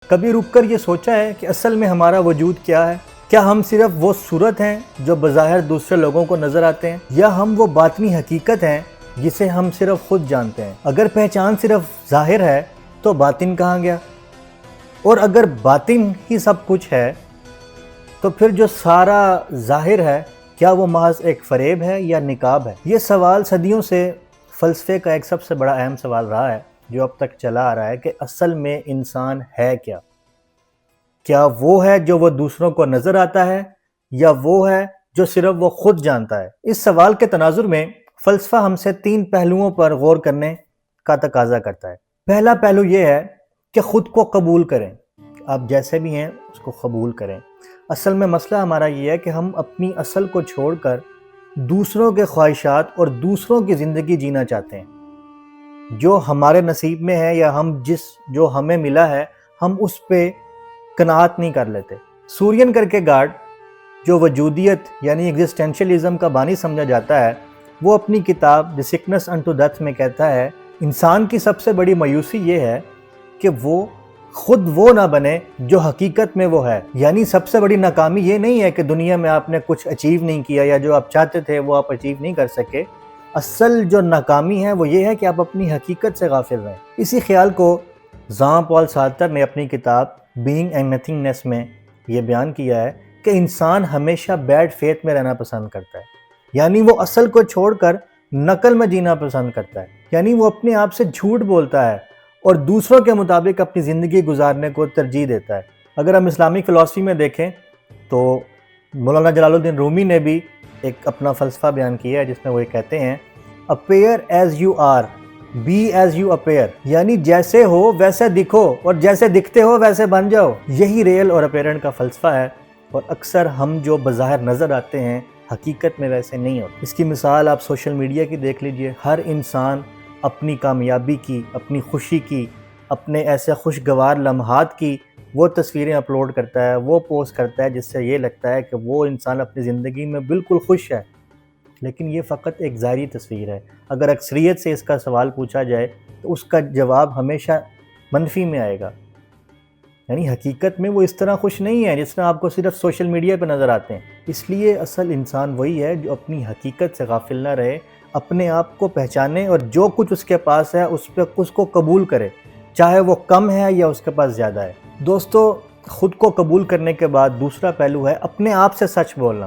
کبھی رک کر یہ سوچا ہے کہ اصل میں ہمارا وجود کیا ہے؟ کیا ہم صرف وہ صورت ہیں جو بظاہر دوسرے لوگوں کو نظر آتے ہیں، یا ہم وہ باطنی حقیقت ہیں جسے ہم صرف خود جانتے ہیں؟ اگر پہچان صرف ظاہر ہے تو باطن کہاں گیا؟ اور اگر باطن ہی سب کچھ ہے تو پھر جو سارا ظاہر ہے کیا وہ محض ایک فریب ہے یا نقاب ہے؟ یہ سوال صدیوں سے فلسفے کا ایک سب سے بڑا اہم سوال رہا ہے، جو اب تک چلا آ رہا ہے کہ اصل میں انسان ہے کیا؟ کیا وہ ہے جو وہ دوسروں کو نظر آتا ہے، یا وہ ہے جو صرف وہ خود جانتا ہے؟ اس سوال کے تناظر میں فلسفہ ہم سے 3 پہلوؤں پر غور کرنے کا تقاضا کرتا ہے۔ پہلا پہلو یہ ہے کہ خود کو قبول کریں، آپ جیسے بھی ہیں اس کو قبول کریں۔ اصل میں مسئلہ ہمارا یہ ہے کہ ہم اپنی اصل کو چھوڑ کر دوسروں کے خواہشات اور دوسروں کی زندگی جینا چاہتے ہیں۔ جو ہمارے نصیب میں ہے یا جو ہمیں ملا ہے، ہم اس پہ قناعت نہیں کر لیتے۔ سورین کرکیگارڈ، جو وجودیت یعنی ایگزسٹینشلزم کا بانی سمجھا جاتا ہے، وہ اپنی کتاب دی سکنس انٹو ڈیتھ میں کہتا ہے انسان کی سب سے بڑی مایوسی یہ ہے کہ وہ خود وہ نہ بنے جو حقیقت میں وہ ہے۔ یعنی سب سے بڑی ناکامی یہ نہیں ہے کہ دنیا میں آپ نے کچھ اچیو نہیں کیا یا جو آپ چاہتے تھے وہ آپ اچیو نہیں کر سکے۔ اصل جو ناکامی ہے وہ یہ ہے کہ آپ اپنی حقیقت سے غافل رہیں۔ اسی خیال کو ژان پال سارتر نے اپنی کتاب بینگ اینڈ نتھنگنیس میں یہ بیان کیا ہے کہ انسان ہمیشہ بیڈ فیتھ میں رہنا پسند کرتا ہے، یعنی وہ اصل کو چھوڑ کر نقل میں جینا پسند کرتا ہے، یعنی وہ اپنے آپ سے جھوٹ بولتا ہے اور دوسروں کے مطابق اپنی زندگی گزارنے کو ترجیح دیتا ہے۔ اگر ہم اسلامک فلسفی میں دیکھیں تو مولانا جلال الدین رومی نے بھی ایک اپنا فلسفہ بیان کیا ہے جس میں وہ یہ کہتے ہیں appear as you are, be as you appear, یعنی جیسے ہو ویسے دکھو اور جیسے دکھتے ہو ویسے بن جاؤ۔ یہی ریئل اور اپیرنٹ کا فلسفہ ہے، اور اکثر ہم جو بظاہر نظر آتے ہیں حقیقت میں ویسے نہیں ہوتے۔ اس کی مثال آپ سوشل میڈیا کی دیکھ لیجئے۔ ہر انسان اپنی کامیابی کی، اپنی خوشی کی، اپنے ایسے خوشگوار لمحات کی وہ تصویریں اپلوڈ کرتا ہے، وہ پوسٹ کرتا ہے جس سے یہ لگتا ہے کہ وہ انسان اپنی زندگی میں بالکل خوش ہے، لیکن یہ فقط ایک ظاہری تصویر ہے۔ اگر اکثریت سے اس کا سوال پوچھا جائے تو اس کا جواب ہمیشہ منفی میں آئے گا، یعنی حقیقت میں وہ اس طرح خوش نہیں ہے جس طرح آپ کو صرف سوشل میڈیا پہ نظر آتے ہیں۔ اس لیے اصل انسان وہی ہے جو اپنی حقیقت سے غافل نہ رہے، اپنے آپ کو پہچانے اور جو کچھ اس کے پاس ہے اس کو قبول کرے، چاہے وہ کم ہے یا اس کے پاس زیادہ ہے۔ دوستو، خود کو قبول کرنے کے بعد دوسرا پہلو ہے اپنے آپ سے سچ بولنا۔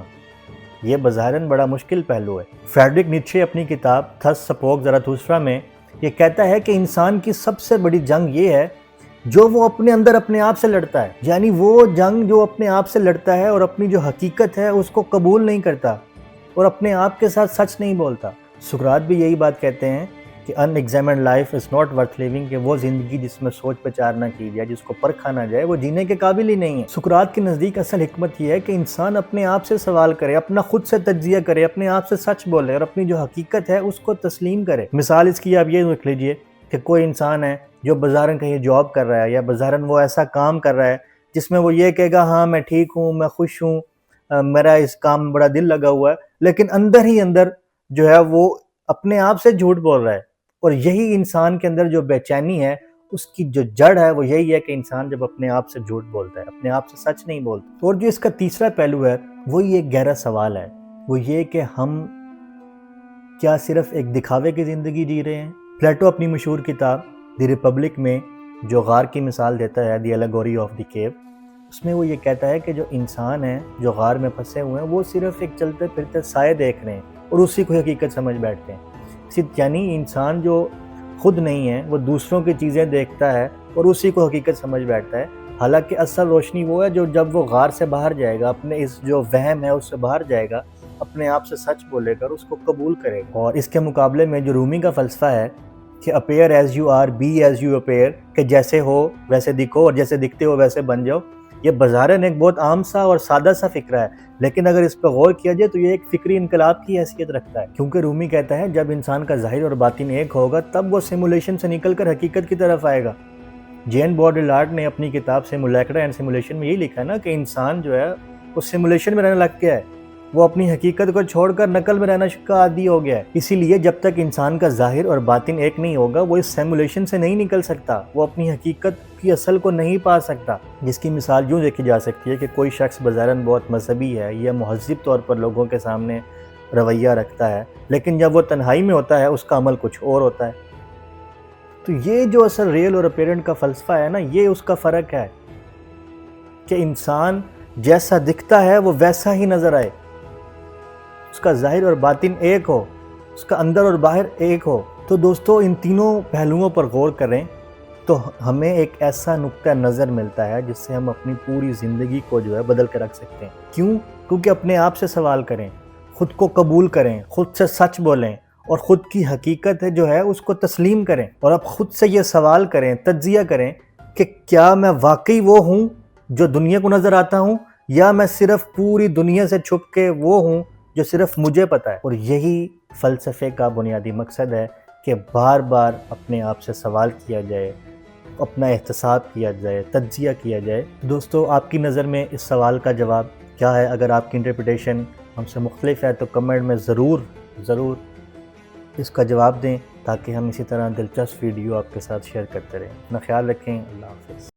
یہ بظاہراً بڑا مشکل پہلو ہے۔ فریڈرک نیچے اپنی کتاب تھس سپوک زراتھوسٹرا میں یہ کہتا ہے کہ انسان کی سب سے بڑی جنگ یہ ہے جو وہ اپنے اندر اپنے آپ سے لڑتا ہے، یعنی وہ جنگ جو اپنے آپ سے لڑتا ہے اور اپنی جو حقیقت ہے اس کو قبول نہیں کرتا اور اپنے آپ کے ساتھ سچ نہیں بولتا۔ سقراط بھی یہی بات کہتے ہیں کہ unexamined life is not worth living, کہ وہ زندگی جس میں سوچ بچار نہ کی جائے، جس کو پرکھا نہ جائے، وہ جینے کے قابل ہی نہیں ہے۔ سقراط کے نزدیک اصل حکمت یہ ہے کہ انسان اپنے آپ سے سوال کرے، اپنا خود سے تجزیہ کرے، اپنے آپ سے سچ بولے اور اپنی جو حقیقت ہے اس کو تسلیم کرے۔ مثال اس کی آپ یہ رکھ لیجئے کہ کوئی انسان ہے جو بظاہراً کہیں جاب کر رہا ہے یا بظاہراً وہ ایسا کام کر رہا ہے جس میں وہ یہ کہے گا ہاں میں ٹھیک ہوں، میں خوش ہوں، میرا اس کام میں بڑا دل لگا ہوا ہے، لیکن اندر ہی اندر جو ہے وہ اپنے آپ سے جھوٹ بول رہا ہے۔ اور یہی انسان کے اندر جو بے چینی ہے اس کی جو جڑ ہے وہ یہی ہے کہ انسان جب اپنے آپ سے جھوٹ بولتا ہے، اپنے آپ سے سچ نہیں بولتا۔ اور جو اس کا تیسرا پہلو ہے وہ یہ گہرا سوال ہے، وہ یہ کہ ہم کیا صرف ایک دکھاوے کی زندگی جی رہے ہیں؟ پلیٹو اپنی مشہور کتاب دی ریپبلک میں جو غار کی مثال دیتا ہے، دی ایلیگوری آف دی کیو، اس میں وہ یہ کہتا ہے کہ جو انسان ہیں جو غار میں پھنسے ہوئے ہیں وہ صرف ایک چلتے پھرتے سائے دیکھ رہے ہیں اور اسی کو حقیقت سمجھ بیٹھتے ہیں۔ یعنی انسان جو خود نہیں ہے وہ دوسروں کی چیزیں دیکھتا ہے اور اسی کو حقیقت سمجھ بیٹھتا ہے، حالانکہ اصل روشنی وہ ہے جو جب وہ غار سے باہر جائے گا، اپنے اس جو وہم ہے اس سے باہر جائے گا، اپنے آپ سے سچ بولے گا اور اس کو قبول کرے گا۔ اور اس کے مقابلے میں جو رومی کا فلسفہ ہے کہ appear as you are, be as you appear, کہ جیسے ہو ویسے دکھو اور جیسے دکھتے ہو ویسے بن جاؤ، یہ بظاہراً ایک بہت عام سا اور سادہ سا فکرہ ہے، لیکن اگر اس پہ غور کیا جائے تو یہ ایک فکری انقلاب کی حیثیت رکھتا ہے، کیونکہ رومی کہتا ہے جب انسان کا ظاہر اور باطن ایک ہوگا تب وہ سیمولیشن سے نکل کر حقیقت کی طرف آئے گا۔ جین بوڈیلارڈ نے اپنی کتاب سیمولیکرا اینڈ سیمولیشن میں یہی لکھا ہے نا کہ انسان جو ہے وہ سیمولیشن میں رہنے لگ گیا ہے، وہ اپنی حقیقت کو چھوڑ کر نقل میں رہنا کا عادی ہو گیا ہے۔ اسی لیے جب تک انسان کا ظاہر اور باطن ایک نہیں ہوگا وہ اس سیمولیشن سے نہیں نکل سکتا، وہ اپنی حقیقت کی اصل کو نہیں پا سکتا۔ جس کی مثال یوں دیکھی جا سکتی ہے کہ کوئی شخص بظاہراً بہت مذہبی ہے یا مہذب طور پر لوگوں کے سامنے رویہ رکھتا ہے، لیکن جب وہ تنہائی میں ہوتا ہے اس کا عمل کچھ اور ہوتا ہے۔ تو یہ جو اصل ریئل اور اپیرنٹ کا فلسفہ ہے نا، یہ اس کا فرق ہے کہ انسان جیسا دکھتا ہے وہ ویسا ہی نظر آئے، اس کا ظاہر اور باطن ایک ہو، اس کا اندر اور باہر ایک ہو۔ تو دوستو ان تینوں پہلوؤں پر غور کریں تو ہمیں ایک ایسا نقطہ نظر ملتا ہے جس سے ہم اپنی پوری زندگی کو جو ہے بدل کے رکھ سکتے ہیں۔ کیوں؟ کیونکہ اپنے آپ سے سوال کریں، خود کو قبول کریں، خود سے سچ بولیں اور خود کی حقیقت جو ہے اس کو تسلیم کریں، اور اب خود سے یہ سوال کریں، تجزیہ کریں کہ کیا میں واقعی وہ ہوں جو دنیا کو نظر آتا ہوں، یا میں صرف پوری دنیا سے چھپ کے وہ ہوں جو صرف مجھے پتا ہے۔ اور یہی فلسفے کا بنیادی مقصد ہے کہ بار بار اپنے آپ سے سوال کیا جائے، اپنا احتساب کیا جائے، تجزیہ کیا جائے۔ دوستو آپ کی نظر میں اس سوال کا جواب کیا ہے؟ اگر آپ کی انٹرپریٹیشن ہم سے مختلف ہے تو کمنٹ میں ضرور اس کا جواب دیں، تاکہ ہم اسی طرح دلچسپ ویڈیو آپ کے ساتھ شیئر کرتے رہیں۔ اپنا خیال رکھیں، اللہ حافظ۔